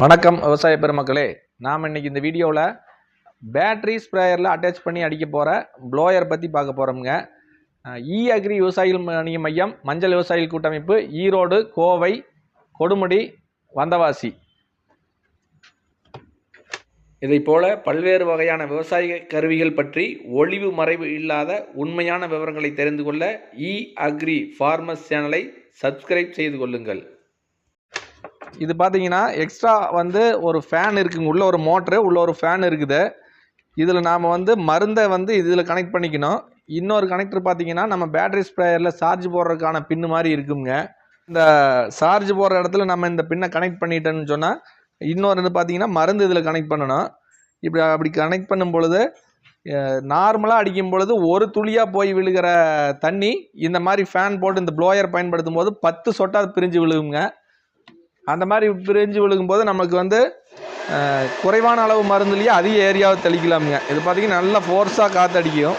வணக்கம் விவசாய பெருமக்களே. நாம் இன்றைக்கி இந்த வீடியோவில் பேட்ரி ஸ்ப்ரேயரில் அட்டாச் பண்ணி அடிக்க போகிற ப்ளோயர் பற்றி பார்க்க போகிறோம்ங்க. அக்ரி விவசாயிகள் வணிக மையம், மஞ்சள் விவசாயிகள் கூட்டமைப்பு, ஈரோடு, கோவை, கொடுமுடி, வந்தவாசி, இதை போல பல்வேறு வகையான விவசாய கருவிகள் பற்றி ஒளிவு மறைவு இல்லாத உண்மையான விவரங்களை தெரிந்து கொள்ள அக்ரி ஃபார்மர்ஸ் சேனலை சப்ஸ்கிரைப் செய்து கொள்ளுங்கள். இது பார்த்தீங்கன்னா எக்ஸ்ட்ரா ஒரு ஃபேன் இருக்குங்க. உள்ள ஒரு மோட்ரு, உள்ள ஒரு ஃபேன் இருக்குது. இதில் நாம் மருந்தை இதில் கனெக்ட் பண்ணிக்கணும். இன்னொரு கனெக்டர் பார்த்தீங்கன்னா நம்ம பேட்டரி ஸ்ப்ரேயரில் சார்ஜ் போடுறதுக்கான பின்னு மாதிரி இருக்குங்க. இந்த சார்ஜ் போடுற இடத்துல நம்ம இந்த பின்னை கனெக்ட் பண்ணிட்டோன்னு சொன்னால் இன்னொரு பார்த்தீங்கன்னா மருந்து இதில் கனெக்ட் பண்ணணும். அப்படி கனெக்ட் பண்ணும் பொழுது நார்மலாக அடிக்கும் பொழுது ஒரு துளியாக போய் விழுகிற தண்ணி இந்த மாதிரி ஃபேன் போட்டு இந்த ப்ளோயர் பயன்படுத்தும் போது 10 சொட்டாக பிரிஞ்சு விழுகுங்க. அந்த மாதிரி பிரிஞ்சு விழுகும்போது நமக்கு குறைவான அளவு மருந்துலேயே அதிக ஏரியாவை தெளிக்கலாமுங்க. இது பார்த்திங்கன்னா நல்லா ஃபோர்ஸாக காற்றடிக்கும்.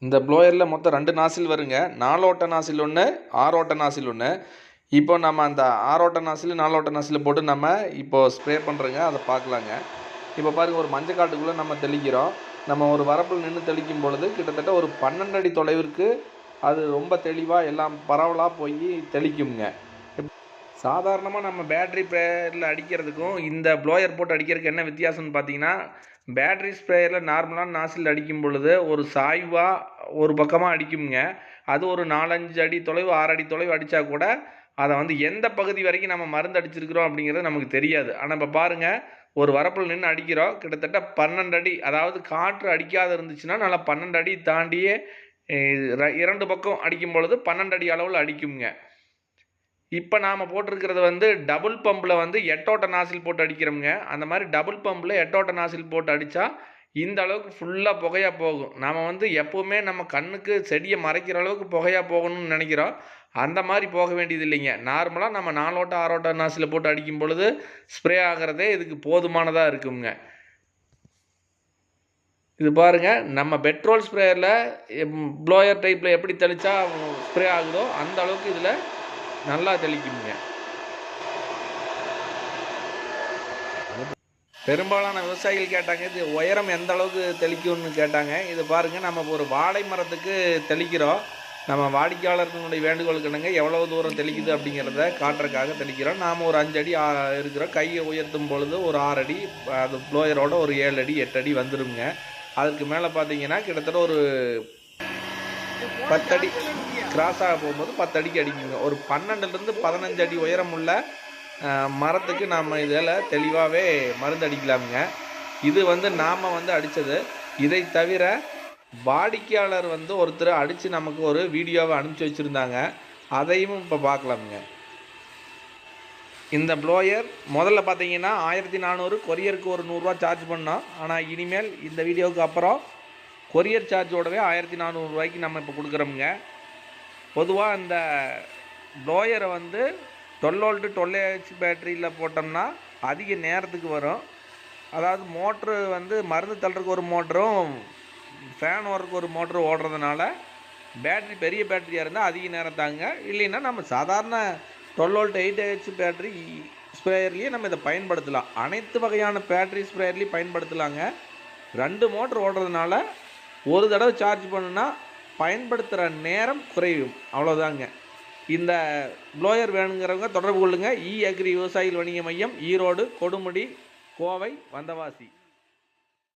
இந்த ப்ளோயரில் மொத்தம் 2 நாசில் வருங்க. 4 ஓட்ட நாசில் ஒன்று, 6 ஓட்ட நாசில் ஒன்று. இப்போ நம்ம அந்த 6 ஓட்ட நாசில் 4 ஓட்ட நாசில் போட்டு நம்ம இப்போது ஸ்ப்ரே பண்ணுறோங்க. அதை பார்க்கலாங்க. இப்போ பாருங்கள், ஒரு மஞ்சள் காட்டுக்குள்ளே நம்ம தெளிக்கிறோம். நம்ம ஒரு வரப்பில் நின்று தெளிக்கும் பொழுது கிட்டத்தட்ட ஒரு 12 அடி தொலைவிற்கு அது ரொம்ப தெளிவாக எல்லாம் பரவலாக போய் தெளிக்குங்க. சாதாரணமாக நம்ம பேட்ரி ஸ்ப்ரேயரில் அடிக்கிறதுக்கும் இந்த ப்ளோயர் போட்டு அடிக்கிறதுக்கு என்ன வித்தியாசம்னு பார்த்தீங்கன்னா, பேட்ரி ஸ்ப்ரேயரில் நார்மலான நாசில் அடிக்கும் பொழுது ஒரு சாய்வாக ஒரு பக்கமாக அடிக்குங்க. அது ஒரு 4-5 அடி தொலைவு, 6 அடி தொலைவு அடித்தா கூட அதை எந்த பகுதி வரைக்கும் நம்ம மருந்து அடிச்சிருக்கிறோம் அப்படிங்கிறது நமக்கு தெரியாது. ஆனால் இப்போ பாருங்கள், ஒரு வரப்பில் நின்று அடிக்கிறோம். கிட்டத்தட்ட 12 அடி, அதாவது காற்று அடிக்காத இருந்துச்சுன்னா நல்லா 12 அடி தாண்டியே 2 பக்கம் அடிக்கும் பொழுது 12 அடி அளவில் அடிக்குங்க. இப்போ நாம் போட்டிருக்கிறது டபுள் பம்பில் 8 ஓட்ட நாசில் போட்டு அடிக்கிறோம்ங்க. அந்த மாதிரி டபுள் பம்பில் 8 ஓட்ட நாசில் போட்டு அடித்தா இந்த அளவுக்கு ஃபுல்லாக புகையாக போகும். நாம் எப்போவுமே நம்ம கண்ணுக்கு செடியை மறைக்கிற அளவுக்கு புகையாக போகணும்னு நினைக்கிறோம். அந்த மாதிரி போக வேண்டியது இல்லைங்க. நார்மலாக நம்ம 4 ஓட்ட 6 ஓட்ட நாசில் போட்டு அடிக்கும் பொழுது ஸ்ப்ரே ஆகிறதே இதுக்கு போதுமானதாக இருக்குங்க. இது பாருங்கள், நம்ம பெட்ரோல் ஸ்ப்ரேயரில் ப்ளோயர் டைப்பில் எப்படி தெளித்தா ஸ்ப்ரே ஆகுதோ அந்த அளவுக்கு இதில் நல்லா தெளிக்குங்க. பெரும்பாலான விவசாயிகள் கேட்டாங்க, இது உயரம் எந்த அளவுக்கு தெளிக்கும்னு கேட்டாங்க. இது பாருங்கள், நம்ம ஒரு வாழை மரத்துக்கு தெளிக்கிறோம். நம்ம வாடிக்கையாளர்களுடைய வேண்டுகோளுக்கு என்னங்க எவ்வளோ தூரம் தெளிக்குது அப்படிங்கிறத காட்டுறதுக்காக தெளிக்கிறோம். நாம் ஒரு 5 அடி இருக்கிறோம். கையை உயர்த்தும் பொழுது ஒரு 6 அடி, அது ப்ளோயரோட ஒரு 7 அடி 8 அடி வந்துடுங்க. அதுக்கு மேலே பார்த்தீங்கன்னா கிட்டத்தட்ட ஒரு 10 அடி கிராஸாக போகும்போது 10 அடிக்கு அடிக்குங்க. ஒரு 12லேருந்து 15 அடி உயரம் உள்ள மரத்துக்கு நாம் இதில் தெளிவாகவே மருந்து அடிக்கலாமுங்க. இது நாம் அடித்தது. இதை தவிர வாடிக்கையாளர் ஒருத்தர் அடித்து நமக்கு ஒரு வீடியோவை அனுப்பிச்சி வச்சுருந்தாங்க. அதையும் இப்போ பார்க்கலாமுங்க. இந்த ப்ளோயர் முதல்ல பார்த்தீங்கன்னா 1400, கொரியருக்கு ஒரு 100 ரூபா சார்ஜ் பண்ணோம். ஆனால் இனிமேல் இந்த வீடியோவுக்கு அப்புறம் கொரியர் சார்ஜோடவே 1400 ரூபாய்க்கு நம்ம இப்போ கொடுக்குறோமுங்க. பொதுவாக இந்த ப்ளோயரை 12 வோல்ட்டு 12 பேட்டரியில் போட்டோம்னா அதிக நேரத்துக்கு வரும். அதாவது மோட்ரு மருந்து தள்ளுறதுக்கு ஒரு மோட்டரும் ஃபேன் ஓடுறதுக்கு ஒரு மோட்ரு ஓடுறதுனால பேட்ரி பெரிய பேட்டரியாக இருந்தால் அதிக நேரம் தாங்க. இல்லைன்னா நம்ம சாதாரண 12 வோல்ட் 8 பேட்டரி ஸ்ப்ரேயர்லேயே நம்ம இதை பயன்படுத்தலாம். அனைத்து வகையான பேட்டரி ஸ்ப்ரேயர்லேயும் பயன்படுத்தலாங்க. 2 மோட்ரு ஓடுறதுனால ஒரு தடவை சார்ஜ் பண்ணுன்னா பயன்படுத்துகிற நேரம் குறையும். அவ்வளோதாங்க. இந்த ப்ளோயர் வேணுங்கிறவங்க தொடர்பு கொள்ளுங்கள். அக்ரி விவசாயிகள் வணிக மையம், ஈரோடு, கொடுமுடி, கோவை, வந்தவாசி.